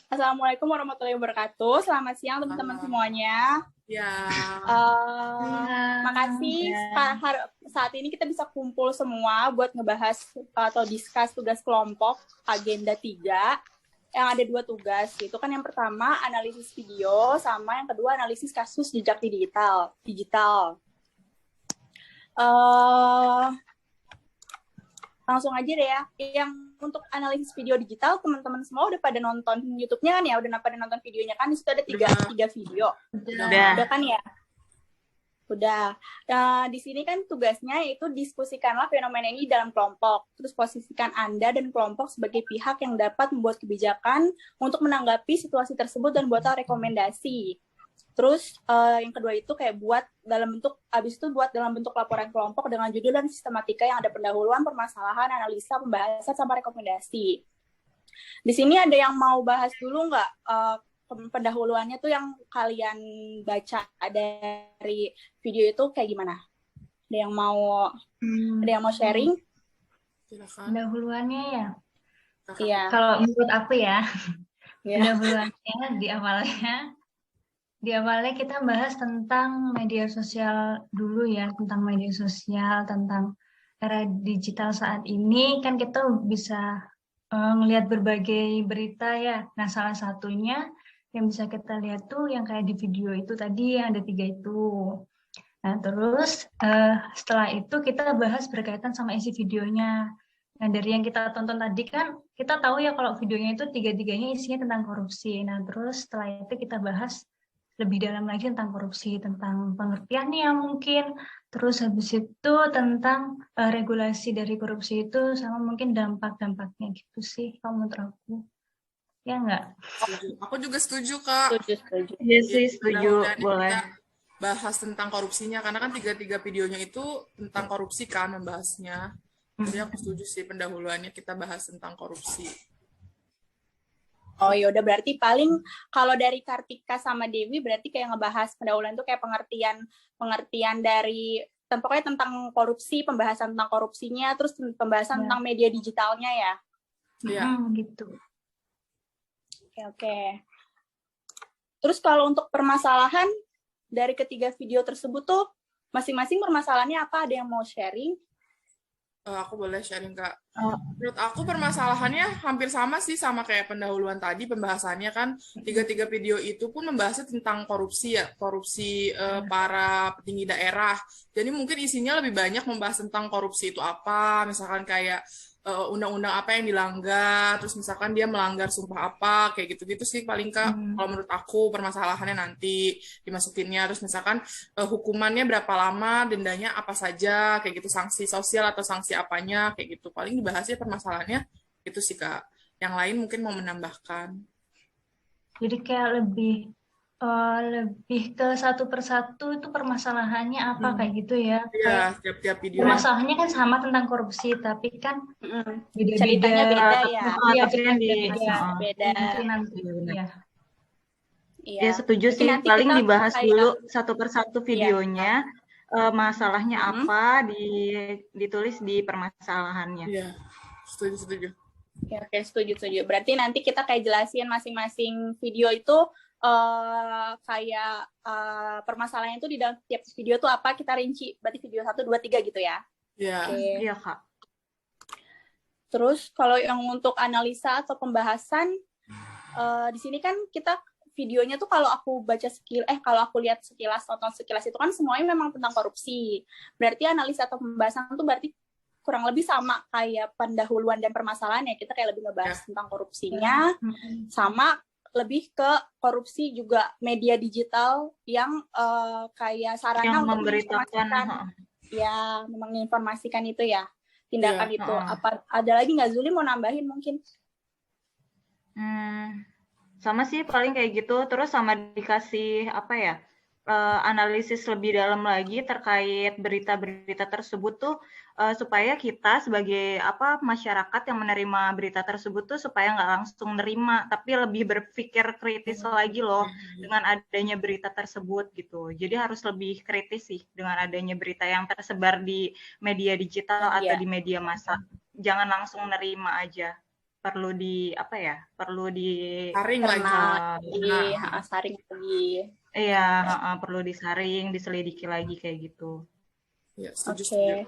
Assalamualaikum warahmatullahi wabarakatuh. Selamat siang teman-teman semuanya. Ya. Makasih saat ini kita bisa kumpul semua buat ngebahas atau discuss tugas kelompok agenda 3 yang ada 2 tugas. Itu kan yang pertama analisis video sama yang kedua analisis kasus jejak digital. Langsung aja deh ya. Yang untuk analisis video digital, teman-teman semua udah pada nonton YouTube-nya kan ya? Udah pada nonton videonya kan? Di situ ada tiga video. Udah kan ya? Udah. Nah, di sini kan tugasnya itu diskusikanlah fenomena ini dalam kelompok. Terus posisikan Anda dan kelompok sebagai pihak yang dapat membuat kebijakan untuk menanggapi situasi tersebut dan buatlah rekomendasi. Terus yang kedua itu kayak buat dalam bentuk laporan kelompok dengan judul dan sistematika yang ada pendahuluan, permasalahan, analisa, pembahasan, sama rekomendasi. Di sini ada yang mau bahas dulu nggak pendahuluannya tuh yang kalian baca dari video itu kayak gimana? Ada yang mau sharing? Pendahuluannya ya? Iya. Kalau menurut aku ya, pendahuluannya di awalnya kita bahas tentang media sosial dulu ya, tentang media sosial, tentang era digital saat ini kan kita bisa ngelihat berbagai berita ya. Nah, salah satunya yang bisa kita lihat tuh yang kayak di video itu tadi yang ada 3 itu. Nah, terus setelah itu kita bahas berkaitan sama isi videonya. Nah, dari yang kita tonton tadi kan kita tahu ya kalau videonya itu 3-3-nya isinya tentang korupsi. Nah, terus setelah itu kita bahas lebih dalam lagi tentang korupsi, tentang pengertiannya mungkin, terus habis itu tentang regulasi dari korupsi itu sama mungkin dampak-dampaknya gitu sih kalau menurut aku. Ya enggak? Aku juga setuju, Kak. Setuju. Iya sih, setuju. Boleh. Kita bahas tentang korupsinya, karena kan 3 videonya itu tentang korupsi kan membahasnya. Jadi aku setuju sih pendahuluannya kita bahas tentang korupsi. Oh ya udah, berarti paling kalau dari Kartika sama Dewi berarti kayak ngebahas pendahuluan itu kayak pengertian dari pokoknya tentang korupsi, pembahasan tentang korupsinya, terus pembahasan tentang media digitalnya ya. Iya. Gitu. Oke. Terus kalau untuk permasalahan dari ketiga video tersebut tuh masing-masing permasalahannya apa? Ada yang mau sharing? Aku boleh sharing, Kak. Menurut aku permasalahannya hampir sama sih sama kayak pendahuluan tadi, pembahasannya kan 3 video itu pun membahasnya tentang korupsi ya, korupsi para petinggi daerah. Jadi mungkin isinya lebih banyak membahas tentang korupsi itu apa, misalkan kayak undang-undang apa yang dilanggar, terus misalkan dia melanggar sumpah apa, kayak gitu-gitu sih paling Kak. Kalau menurut aku permasalahannya nanti dimasukinnya, terus misalkan hukumannya berapa lama, dendanya apa saja, kayak gitu, sanksi sosial atau sanksi apanya, kayak gitu. Paling dibahasnya permasalahannya itu sih Kak. Yang lain mungkin mau menambahkan. Jadi kayak lebih ke satu persatu itu permasalahannya apa kayak gitu ya. Iya, tiap-tiap video. Permasalahannya kan sama tentang korupsi, tapi kan beda-beda. Ceritanya beda ya. Iya, tapi kan beda. Nanti ya. Ya setuju sih, paling dibahas dulu satu persatu videonya, masalahnya apa, ditulis di permasalahannya. Iya, setuju. Oke, setuju. Berarti nanti kita kayak jelasin masing-masing video itu kayak permasalahannya itu di dalam tiap video tuh apa, kita rinci. Berarti video 1, 2, 3 gitu ya. Iya. Iya, Kak. Terus kalau yang untuk analisa atau pembahasan di sini kan kita videonya tuh kalau aku lihat tonton sekilas itu kan semuanya memang tentang korupsi. Berarti analisa atau pembahasan tuh berarti kurang lebih sama kayak pendahuluan dan permasalahan ya. Kita kayak lebih ngebahas tentang korupsinya, sama lebih ke korupsi juga media digital yang kayak sarana yang untuk menginformasikan itu ya, tindakan itu. Apa ada lagi nggak, Zuli mau nambahin mungkin? Sama sih paling kayak gitu, terus sama dikasih analisis lebih dalam lagi terkait berita-berita tersebut tuh, supaya kita sebagai masyarakat yang menerima berita tersebut tuh supaya nggak langsung nerima, tapi lebih berpikir kritis lagi loh dengan adanya berita tersebut gitu. Jadi harus lebih kritis sih dengan adanya berita yang tersebar di media digital atau di media massa. Jangan langsung nerima aja. apa ya, perlu di Saring lagi. Saring lagi. Iya, perlu disaring, diselidiki lagi kayak gitu. Ya, setuju.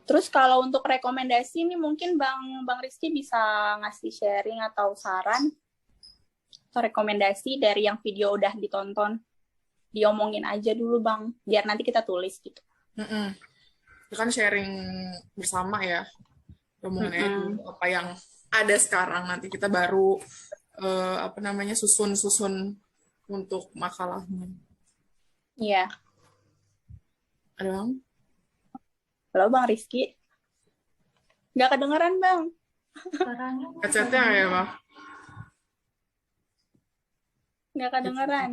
Terus kalau untuk rekomendasi nih mungkin Bang Rizky bisa ngasih sharing atau saran atau rekomendasi dari yang video udah ditonton, diomongin aja dulu Bang, biar nanti kita tulis gitu. Itu kan sharing bersama ya, ngomongin apa yang ada sekarang, nanti kita baru susun untuk makalahnya. Iya. Ada Bang? Halo Bang Rizky. Nggak kedengeran Bang. Suaranya Headsetnya ya Bang? Nggak kedengeran.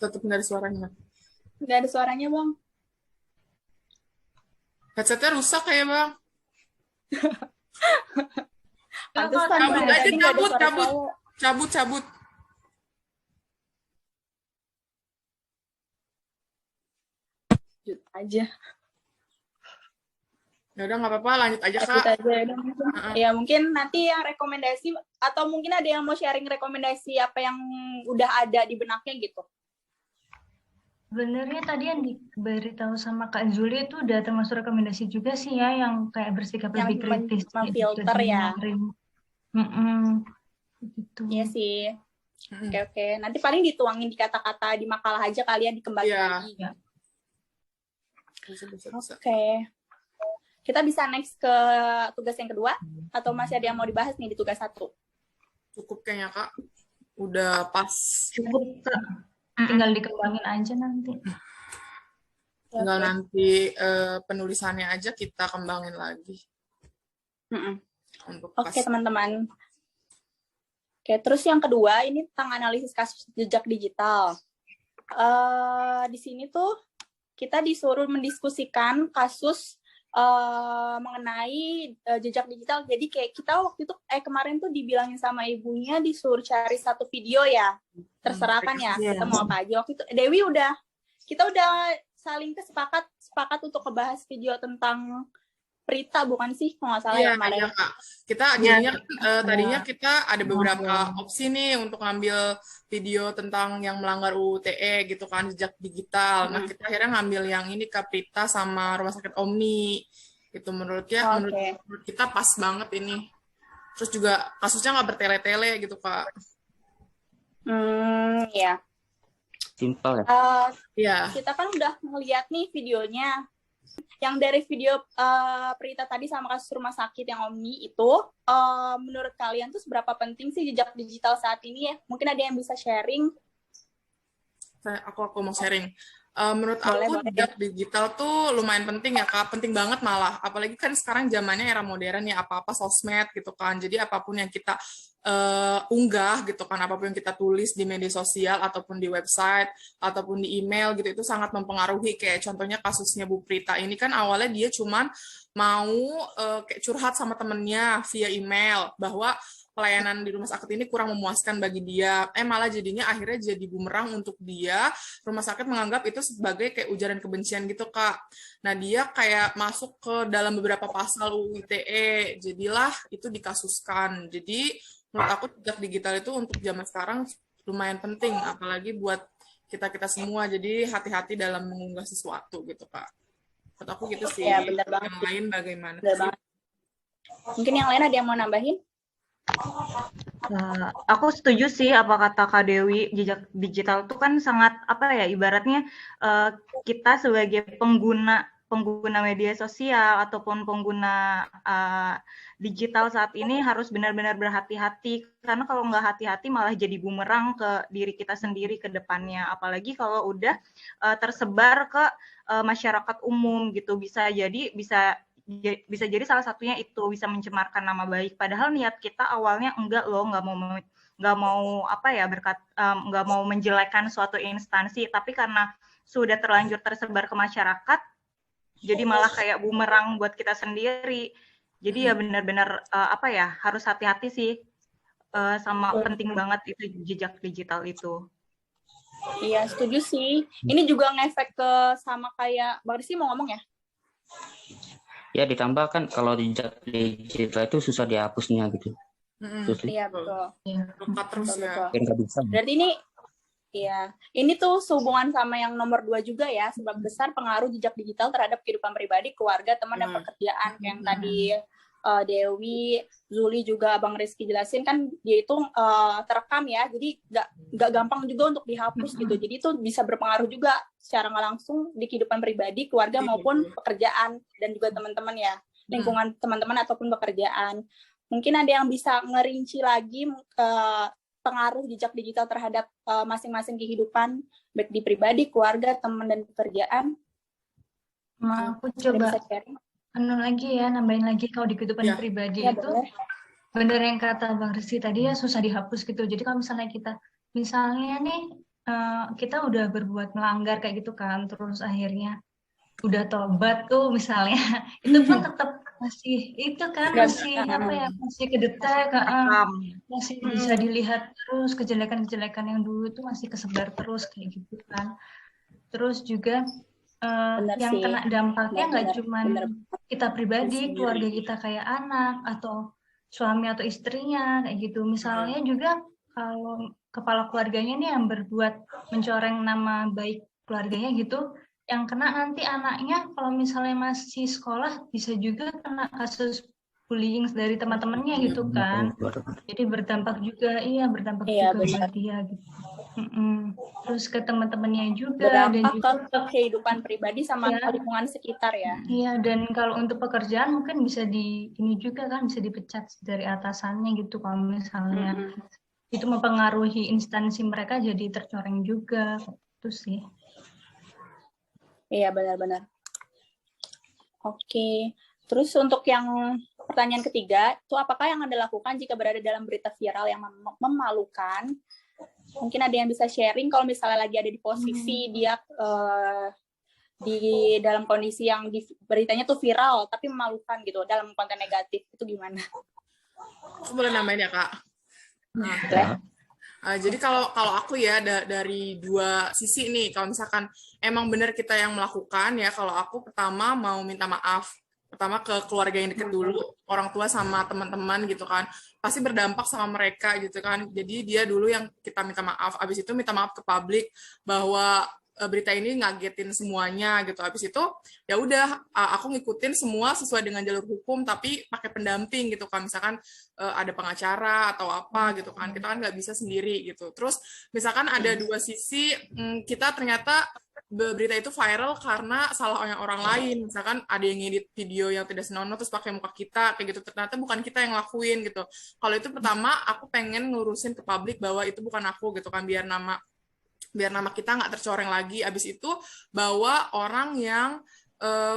Tetap nggak ada suaranya. Nggak ada suaranya Bang. Headsetnya rusak kayak Bang. Pantesan cabut aja, cabut. Lanjut aja. Ya udah nggak apa-apa, lanjut aja Kak. Lanjut aja ya. Ya mungkin nanti yang rekomendasi atau mungkin ada yang mau sharing rekomendasi apa yang udah ada di benaknya gitu. Sebenarnya tadi yang diberitahu sama Kak Zuli itu udah termasuk rekomendasi juga sih ya, yang kayak bersikap Yang lebih kritis. memfilter ya. Gitu. Iya sih. Oke. Nanti paling dituangin di kata-kata di makalah aja kalian dikembangin lagi. Ya. Oke. Kita bisa next ke tugas yang kedua atau masih ada yang mau dibahas nih di tugas 1? Cukup kayaknya Kak. Udah pas. Cukup Kak. Tinggal dikembangin aja nanti. Tinggal nanti penulisannya aja kita kembangin lagi. Oke teman-teman. Oke, terus yang kedua ini tentang analisis kasus jejak digital. Di sini tuh kita disuruh mendiskusikan kasus mengenai jejak digital. Jadi kayak kita waktu itu kemarin tuh dibilangin sama ibunya disuruh cari satu video ya. Terserah kan ya, kita mau apa aja. Waktu itu Dewi kita udah saling sepakat untuk ngebahas video tentang Prita bukan sih kalau nggak salah yang kemarin. Iya Kak. Kita jadinya tadinya kita ada beberapa opsi nih untuk ngambil video tentang yang melanggar UU ITE gitu kan, jejak digital. Nah kita akhirnya ngambil yang ini Kak, Prita sama Rumah Sakit Omni. Itu menurut kita pas banget ini. Terus juga kasusnya nggak bertele-tele gitu Kak. Ya. Simpel ya. Iya. Kita kan udah ngeliat nih videonya. Yang dari video Prita tadi sama kasus rumah sakit yang Omni itu, menurut kalian tuh seberapa penting sih jejak digital saat ini ya? Mungkin ada yang bisa sharing? Aku mau sharing. Menurut aku jejak digital tuh lumayan penting ya Kak, penting banget malah. Apalagi kan sekarang zamannya era modern ya, apa-apa sosmed gitu kan. Jadi apapun yang kita unggah gitu kan, apapun yang kita tulis di media sosial ataupun di website ataupun di email gitu, itu sangat mempengaruhi. Kayak contohnya kasusnya Bu Prita ini kan awalnya dia cuman mau kayak curhat sama temennya via email bahwa pelayanan di rumah sakit ini kurang memuaskan bagi dia. Malah jadinya akhirnya jadi bumerang untuk dia. Rumah sakit menganggap itu sebagai kayak ujaran kebencian gitu, Kak. Nah, dia kayak masuk ke dalam beberapa pasal UU ITE. Jadilah itu dikasuskan. Jadi, menurut aku jejak digital itu untuk zaman sekarang lumayan penting. Apalagi buat kita-kita semua. Jadi, hati-hati dalam mengunggah sesuatu gitu, Kak. Menurut aku gitu sih. Ya, benar banget. Yang lain bagaimana? Mungkin yang lain ada yang mau nambahin? Aku setuju sih apa kata Kak Dewi, jejak digital itu kan sangat ibaratnya kita sebagai pengguna media sosial ataupun pengguna digital saat ini harus benar-benar berhati-hati, karena kalau nggak hati-hati malah jadi bumerang ke diri kita sendiri ke depannya, apalagi kalau udah tersebar ke masyarakat umum gitu, bisa jadi salah satunya itu bisa mencemarkan nama baik, padahal niat kita awalnya nggak mau menjelekkan suatu instansi, tapi karena sudah terlanjur tersebar ke masyarakat jadi malah kayak bumerang buat kita sendiri. Jadi ya benar-benar harus hati-hati sih, sama penting banget itu jejak digital itu. Iya, setuju sih. Ini juga ngefek ke sama kayak Bang Rizky mau ngomong ya? Ya ditambah kan kalau jejak digital itu susah dihapusnya gitu. Iya betul. Lekat terus Betul, ya. betul. Nggak bisa. Berarti ini tuh sehubungan sama yang nomor 2 juga ya, sebab besar pengaruh jejak digital terhadap kehidupan pribadi, keluarga, teman, dan pekerjaan. Yang tadi Dewi, Zuli juga Bang Rizky jelasin kan dia itu terekam ya, jadi nggak gampang juga untuk dihapus gitu. Jadi itu bisa berpengaruh juga secara nggak langsung di kehidupan pribadi, keluarga maupun pekerjaan dan juga teman-teman ya, lingkungan teman-teman ataupun pekerjaan. Mungkin ada yang bisa ngerinci lagi pengaruh jejak digital terhadap masing-masing kehidupan baik di pribadi, keluarga, teman dan pekerjaan. Aku coba nambahin lagi kalau di kehidupan pribadi itu boleh. Bener yang kata Bang Rizky tadi ya, susah dihapus gitu. Jadi kalau misalnya nih kita udah berbuat melanggar kayak gitu kan, terus akhirnya udah tobat tuh misalnya, itu pun tetap masih itu kan masih kedetek, masih bisa dilihat terus kejelekan-kejelekan yang dulu tuh masih kesebar terus kayak gitu kan. Terus juga yang kena dampaknya nggak cuma kita pribadi, keluarga kita kayak anak atau suami atau istrinya kayak gitu. Misalnya juga kalau kepala keluarganya nih yang berbuat mencoreng nama baik keluarganya gitu, yang kena nanti anaknya kalau misalnya masih sekolah bisa juga kena kasus bullying dari teman-temannya gitu kan. Jadi berdampak juga buat dia gitu. Terus ke teman-temannya juga berdampak dan juga ke kehidupan pribadi sama lingkungan sekitar ya. Iya, dan kalau untuk pekerjaan mungkin bisa ini juga kan bisa dipecat dari atasannya gitu kalau misalnya itu mempengaruhi instansi mereka jadi tercoreng juga. Itu sih. Iya, benar-benar. Oke. Terus untuk yang pertanyaan ketiga, itu apakah yang Anda lakukan jika berada dalam berita viral yang memalukan? Mungkin ada yang bisa sharing kalau misalnya lagi ada di posisi dia di dalam kondisi yang beritanya tuh viral tapi memalukan gitu dalam konten negatif, itu gimana? Aku boleh nambahin ya Kak? Jadi kalau aku ya dari dua sisi nih, kalau misalkan emang benar kita yang melakukan ya, kalau aku pertama mau minta maaf. Pertama ke keluarga yang deket dulu, orang tua sama teman-teman gitu kan, pasti berdampak sama mereka gitu kan. Jadi dia dulu yang kita minta maaf, abis itu minta maaf ke publik bahwa berita ini ngagetin semuanya gitu. Abis itu ya udah aku ngikutin semua sesuai dengan jalur hukum tapi pakai pendamping gitu kan. Misalkan ada pengacara atau apa gitu kan. Kita kan nggak bisa sendiri gitu. Terus misalkan ada dua sisi, kita ternyata berita itu viral karena salahnya orang lain. Misalkan ada yang ngedit video yang tidak senonoh terus pakai muka kita kayak gitu, ternyata bukan kita yang lakuin gitu. Kalau itu pertama aku pengen ngurusin ke publik bahwa itu bukan aku gitu kan, biar nama kita nggak tercoreng lagi. Abis itu bawa orang yang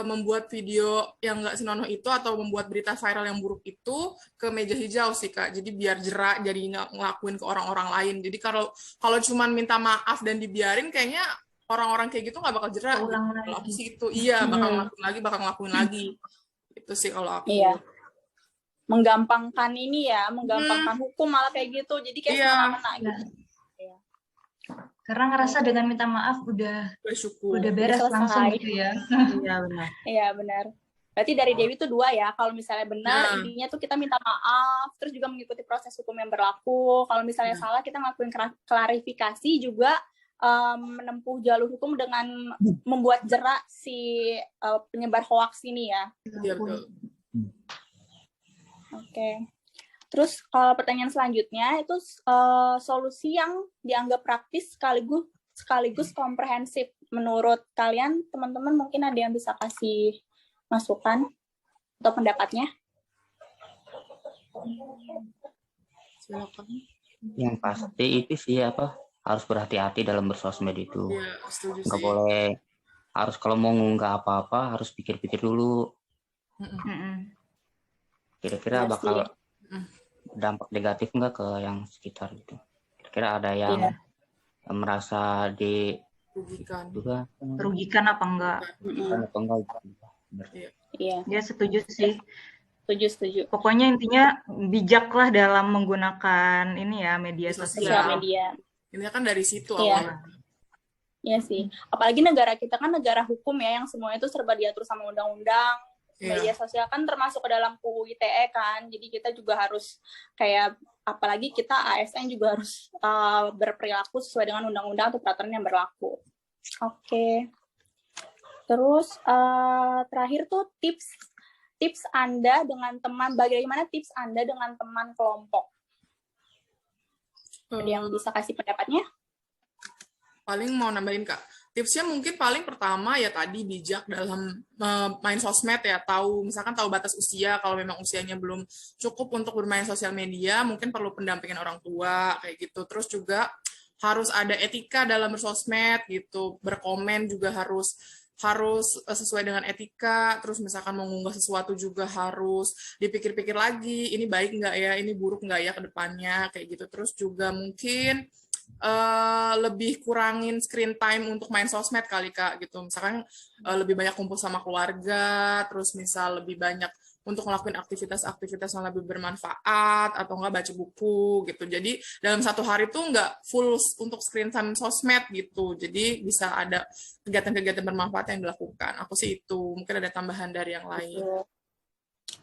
membuat video yang nggak senonoh itu atau membuat berita viral yang buruk itu ke meja hijau sih Kak. Jadi biar jerak, jadi nggak ngelakuin ke orang-orang lain. Jadi kalau cuman minta maaf dan dibiarin, kayaknya orang-orang kayak gitu nggak bakal jerak. Kalau aku sih itu bakal ngelakuin lagi. Itu sih kalau aku. Iya. Menggampangkan menggampangkan hukum malah kayak gitu. Jadi kayak semena-mena gitu. Karena ngerasa dengan minta maaf udah beres langsung gitu ya. Iya benar. Iya benar. Berarti dari Dewi itu 2 ya. Kalau misalnya benar, intinya tuh kita minta maaf, terus juga mengikuti proses hukum yang berlaku. Kalau misalnya salah, kita ngelakuin klarifikasi juga, menempuh jalur hukum dengan membuat jerak si penyebar hoax ini ya. Iya betul. Oke. Terus kalau pertanyaan selanjutnya itu solusi yang dianggap praktis sekaligus komprehensif. Menurut kalian teman-teman mungkin ada yang bisa kasih masukan atau pendapatnya? Yang pasti itu sih harus berhati-hati dalam bersosmed itu. Iya, setuju sih. Nggak boleh, harus kalau mau ngunggah apa-apa harus pikir-pikir dulu. Kira-kira bakal dampak negatif nggak ke yang sekitar gitu. Kira-kira ada yang merasa rugikan apa enggak? Iya. Ya setuju sih. Setuju. Pokoknya intinya bijaklah dalam menggunakan ini ya media sosial. Media. Ini kan dari situ awalnya. Iya sih. Apalagi negara kita kan negara hukum ya, yang semuanya itu serba diatur sama undang-undang. Media sosial kan termasuk ke dalam UU ITE kan. Jadi kita juga harus kayak, apalagi kita ASN juga harus berperilaku sesuai dengan undang-undang atau peraturan yang berlaku. Oke. Terus terakhir tuh tips Anda dengan teman, bagaimana tips Anda dengan teman kelompok? Ada yang bisa kasih pendapatnya? Paling mau nambahin Kak, tipsnya mungkin paling pertama ya tadi bijak dalam main sosmed ya, misalkan tahu batas usia, kalau memang usianya belum cukup untuk bermain sosial media, mungkin perlu pendampingan orang tua kayak gitu. Terus juga harus ada etika dalam bersosmed gitu, berkomen juga harus sesuai dengan etika. Terus misalkan mau mengunggah sesuatu juga harus dipikir-pikir lagi, ini baik nggak ya, ini buruk nggak ya ke depannya kayak gitu. Terus juga mungkin lebih kurangin screen time untuk main sosmed kali Kak gitu. Misalkan lebih banyak kumpul sama keluarga, terus misal lebih banyak untuk ngelakuin aktivitas-aktivitas yang lebih bermanfaat atau enggak baca buku gitu. Jadi dalam satu hari tuh enggak full untuk screen time sosmed gitu. Jadi bisa ada kegiatan-kegiatan bermanfaat yang dilakukan. Aku sih itu. Mungkin ada tambahan dari yang lain.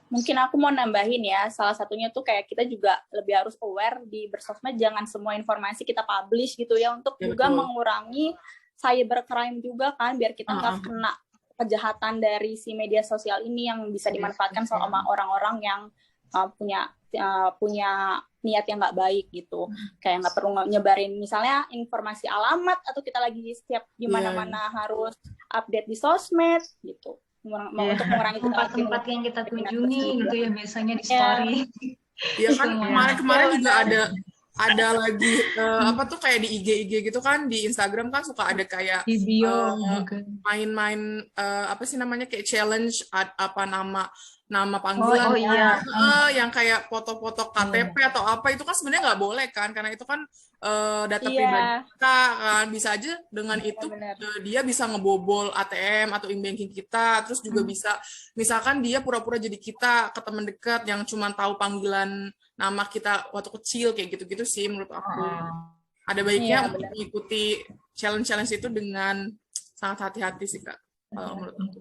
Mungkin aku mau nambahin ya, salah satunya tuh kayak kita juga lebih harus aware di bersosmed, jangan semua informasi kita publish gitu ya, untuk Ya, juga betul. mengurangi cybercrime juga kan, biar kita nggak kena kejahatan dari si media sosial ini yang bisa dimanfaatkan sama orang-orang yang punya niat yang nggak baik gitu. Kayak nggak perlu nyebarin misalnya informasi alamat, atau kita lagi setiap di mana-mana harus update di sosmed gitu. Untuk mengurangi tempat-tempat yang kita kunjungi gitu ya, biasanya di story. Iya kan, kemarin juga ada lagi apa tuh kayak di IG gitu kan, di Instagram kan suka ada kayak di bio main-main apa sih namanya, kayak challenge apa nama panggilan yang kayak foto-foto KTP atau apa, itu kan sebenarnya nggak boleh kan, karena itu kan data pribadi kita kan. Bisa aja dengan itu dia bisa ngebobol ATM atau e-banking kita. Terus juga bisa misalkan dia pura-pura jadi kita ke teman dekat yang cuma tahu panggilan nama kita waktu kecil, kayak gitu-gitu sih menurut aku. Ada baiknya untuk mengikuti challenge-challenge itu dengan sangat hati-hati sih Kak, menurut aku.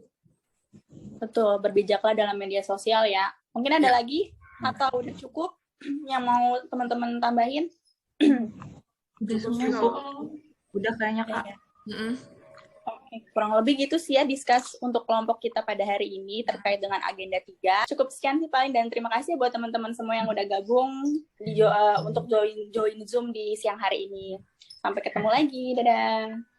Betul, berbijaklah dalam media sosial ya. Mungkin ada lagi atau udah cukup yang mau teman-teman tambahin? Udah kayaknya Kak. Oke, kurang lebih gitu sih ya discuss untuk kelompok kita pada hari ini terkait dengan agenda 3. Cukup sekian sih paling, dan terima kasih buat teman-teman semua yang udah gabung untuk join Zoom di siang hari ini. Sampai ketemu lagi, dadah.